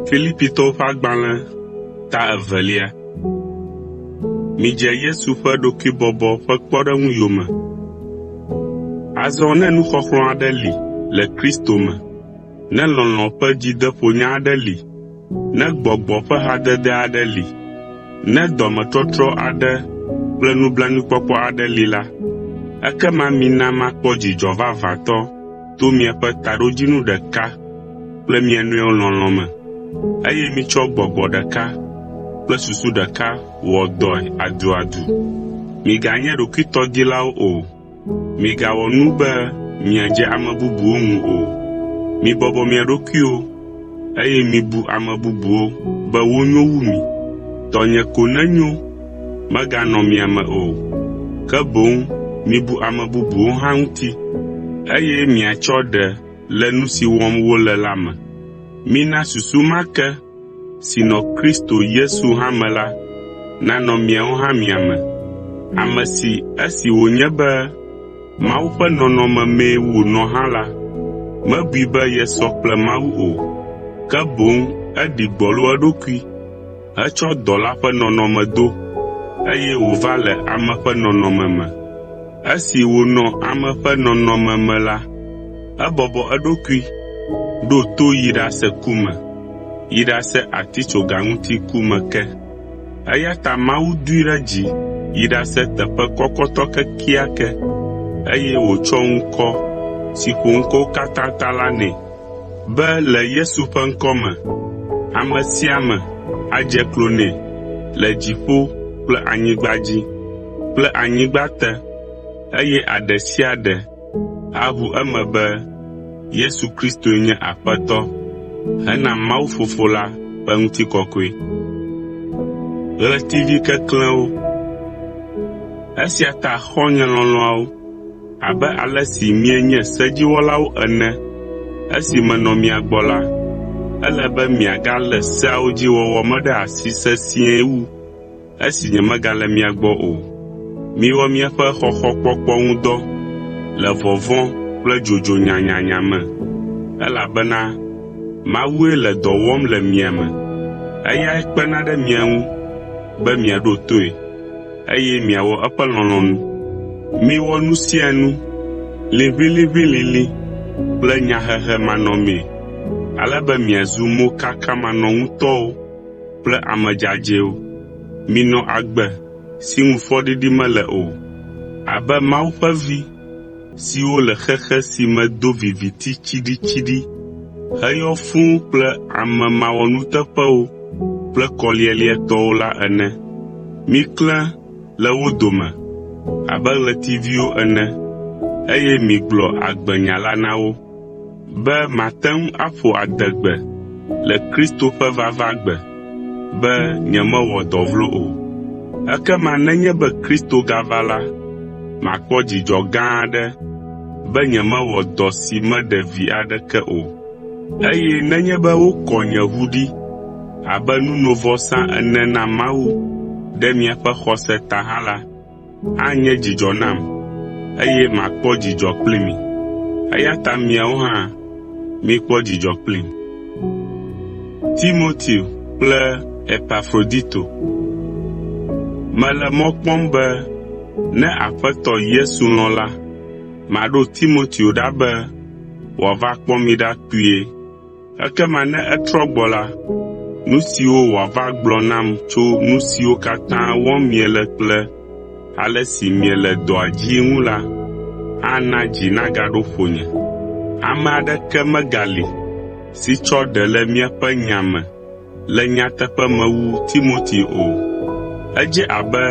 Filipitɔwo ƒe agbalẽ ta 2. Midze Yesu ƒe ɖokuibɔbɔ ƒe kpɔɖeŋu yome. Azɔ ne nuxɔxlɔ̃ aɖe li le Kristo me, ne lɔlɔ̃ ƒe dzideƒonya aɖe li, ne gbɔgbɔ ƒe hadede aɖe li, ne dɔmetɔtrɔ aɖe kple nublanuikpɔkpɔ aɖe li la, ekema mina makpɔ dzidzɔ vavãtɔ to miaƒe taɖodzinu ɖeka kple mia nɔewo lɔlɔ̃ me, eye mitsɔ gbɔgbɔ ɖeka kple susu ɖeka wɔ dɔe aduadu. Miganye ɖokuitɔdilawo o. Migawɔ nu be miadze ame bubuwo ŋu o. Mibɔbɔ mia ɖokuiwo, eye mibu ame bubuwo be wonyo wu mi. Tɔnye ko nenyo meganɔ mia me o, ke boŋ mibu ame bubuwo hã ŋuti, eye miatsɔ ɖe le nu si wɔm wole la me. Mina susu ma ke si nɔ Kristo Yesu hã me la nanɔ miawo hã mia me, ame si esi wònye be Mawu ƒe nɔnɔme mee wònɔ hã la, mebui be yesɔ kple Mawu o, ke boŋ eɖi gbɔlo eɖokui hetsɔ dɔla ƒe nɔnɔme do, eye wòva le ame ƒe nɔnɔme me. Esi wònɔ ame ƒe nɔnɔme me la, ebɔbɔ eɖokui ɖo to yi ɖase ku me, yi ɖase atitsoga ŋuti ku me ke. Eya ta Mawu dui ɖe dzi yi ɖase teƒe kɔkɔtɔ kekeake, eye wòtsɔ ŋkɔ si ƒo ŋkɔwo katã ta la nɛ, be le Yesu ƒe ŋkɔ me, ame sia ame adze klo nɛ le dziƒo kple anyigba dzi kple anyigba te, eye aɖe sia ɖe aʋu eme be Yesu Kristo nye Aƒetɔ hena Mawu Fofo la ƒe ŋutikɔkɔe. Ɣletivi keklẽwo. Esia ta xɔ̃nye lɔlɔ̃awo, abe ale si mienye sedziwɔlawo ene, esi menɔ mia gbɔ la, ele be miagalé seawo dzi wɔwɔ me ɖe asi sesĩe wu esi nyemegale mia gbɔ o. Miwɔ miaƒe xɔxɔkpɔkpɔ ŋu dɔ le vɔvɔ̃ kple dzodzo nyanyanya me, elabena Mawue le dɔ wɔm le mia me. Eyae kpena ɖe mia ŋu be miaɖo toe, eye miawɔ eƒe lɔlɔ̃nu. Miwɔ nu sia nu liʋĩliʋĩlilĩ kple nyahehe manɔmee, ale be miazu mokakamanɔŋutɔwo kple ame dzadzɛwo. Minɔ agbe si ŋu fɔɖiɖi mele o, abe Mawu ƒe vi siwo le xexe si me do viviti tsiɖitsiɖi heyɔ fũu kple ame mawɔnuteƒewo kple kɔlialiatɔwo la ene. Miklẽ le wo dome abe ɣletiviwo ene, eye migblɔ agbenya la na wo, be mate ŋu aƒo adegbe le Kristo ƒe vavagbe, be nyemewɔ dɔ vlo o. Ekema nenye be Kristo gava la, makpɔ dzidzɔ gã aɖe be nyemewɔ dɔ si meɖe vi aɖeke o. Eye nenye be wokɔ nye ʋu ɖi abe nunovɔsa ene na Mawu ɖe miaƒe xɔse ta hã la, anye dzidzɔ nam, eye makpɔ dzidzɔ kpli mi. Eya ta miawo hã mikpɔ dzidzɔ kplim. Timoteo kple Epafrodito. Mele mɔ kpɔm be ne Aƒetɔ Yesu lɔ̃ la, maɖo Timoteo ɖa be wòava kpɔ mi ɖa kpuie. Ekema ne etrɔ gbɔ la, nu siwo wòava gblɔ nam tso nu siwo katã wɔm miele kple ale si miele dɔa dzi ŋu la, ana dzi nagaɖo ƒonye. Ame aɖeke megali si tsɔ ɖe le miaƒe nya me le nyateƒe me wu Timoteo o. Edze abe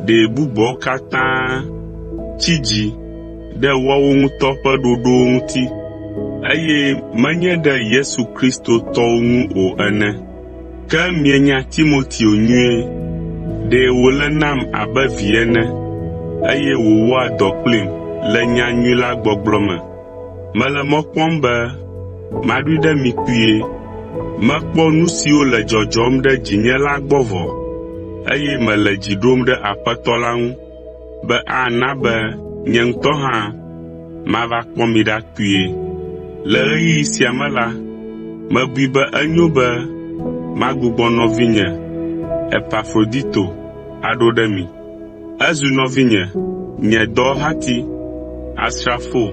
ɖe bubuawo katã tsi dzi ɖe woawo ŋutɔ ƒe ɖoɖowo ŋuti, eye menye ɖe Yesu Kristo tɔwo ŋu o ene. Ke mienya Timoteo nyuie, ɖe wòle nam abe vi ene, eye wòwɔa dɔ kplim le nyanyui la gbɔgblɔ me. Mele mɔ kpɔm be maɖoe ɖe mi kpuie. Mekpɔ nu siwo le dzɔdzɔm ɖe dzinye la gbɔ vɔ, eye mele dzi ɖom ɖe Aƒetɔ la ŋu be ana be nye ŋutɔ hã mava kpɔ mi ɖa kpuie. Le ɣeyiɣi sia me la, mebui be enyo be magbugbɔ nɔvinye Epafrodito aɖo ɖe mi. Ezu nɔvinye, nye dɔwɔhati, asrafo,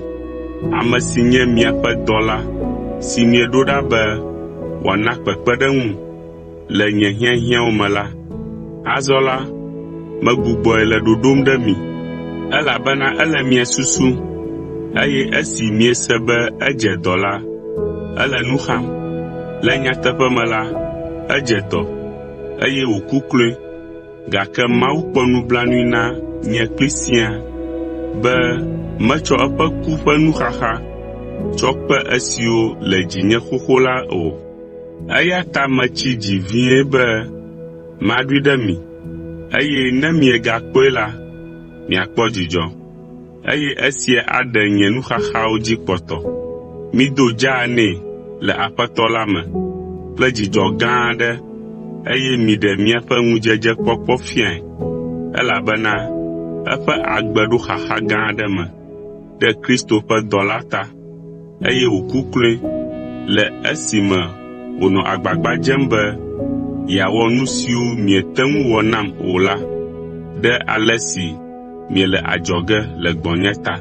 ame si nye miaƒe dɔla si mieɖo ɖa be wòana kpekpeɖeŋu le nye hiahiãwo me la. Azɔ la, megbugbɔe le ɖoɖom ɖe mi, elabena ele mia susu, eye esi miese be edze dɔ la, ele nu xam. Le nyateƒe me la, edze dɔ, eye wòku kloe, gake Mawu kpɔ nublanui na nye kpli siaa, be metsɔ eƒe ku ƒe nuxaxa tsɔ kpe esiwo le dzinye xoxo la o. Eya ta metsi dzi vie be maɖoe ɖe mi, eye ne miegakpɔe la, miakpɔ dzidzɔ, eye esia aɖe nye nuxaxawo dzi kpɔtɔ. Mido dzaa nɛ le Aƒetɔ la me kple dzidzɔ gã aɖe, eye miɖe miaƒe ŋudzedzekpɔkpɔ fiae, elabena eƒe agbe ɖo xaxa gã aɖe me ɖe Kristo ƒe dɔ la ta, eye wòku kloe le esime wònɔ agbagba dzem be yeawɔ nu siwo miete ŋu wɔ nam o la, ɖe ale si miele adzɔge le gbɔnye ta.